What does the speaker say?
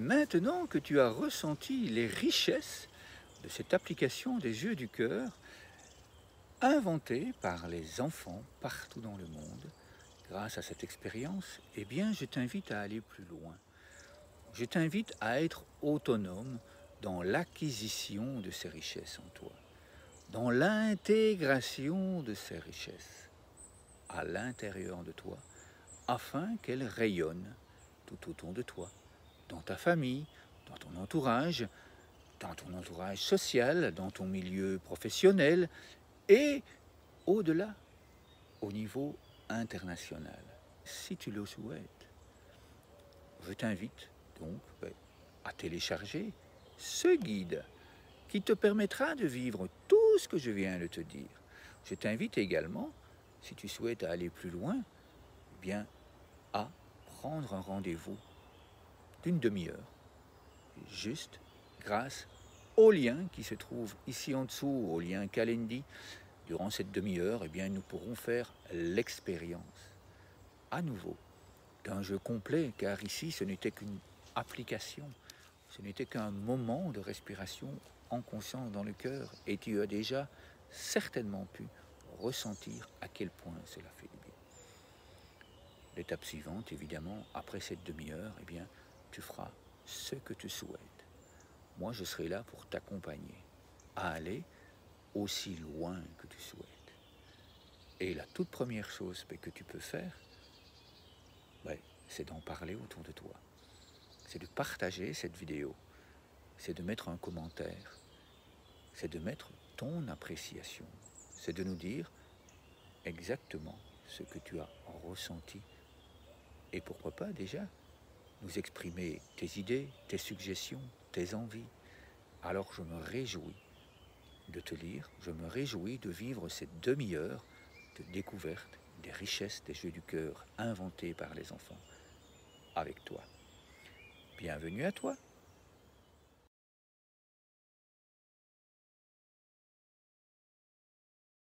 Maintenant que tu as ressenti les richesses de cette application des yeux du cœur, inventée par les enfants partout dans le monde, grâce à cette expérience, eh bien, je t'invite à aller plus loin. Je t'invite à être autonome dans l'acquisition de ces richesses en toi, dans l'intégration de ces richesses à l'intérieur de toi, afin qu'elles rayonnent tout autour de toi, dans ta famille, dans ton entourage social, dans ton milieu professionnel et au-delà, au niveau international, si tu le souhaites. Je t'invite donc à télécharger ce guide qui te permettra de vivre tout ce que je viens de te dire. Je t'invite également, si tu souhaites aller plus loin, eh bien, à prendre un rendez-vous d'une demi-heure, juste grâce au lien qui se trouve ici en dessous, au lien Calendly. Durant cette demi-heure, eh bien, nous pourrons faire l'expérience à nouveau d'un jeu complet, car ici ce n'était qu'une application, ce n'était qu'un moment de respiration en conscience dans le cœur, et tu as déjà certainement pu ressentir à quel point cela fait du bien. L'étape suivante, évidemment, après cette demi-heure, eh bien, tu feras ce que tu souhaites. Moi, je serai là pour t'accompagner à aller aussi loin que tu souhaites. Et la toute première chose que tu peux faire, c'est d'en parler autour de toi. C'est de partager cette vidéo. C'est de mettre un commentaire. C'est de mettre ton appréciation. C'est de nous dire exactement ce que tu as ressenti. Et pourquoi pas déjà nous exprimer tes idées, tes suggestions, tes envies. Alors je me réjouis de te lire, je me réjouis de vivre cette demi-heure de découverte des richesses des jeux du cœur inventés par les enfants avec toi. Bienvenue à toi.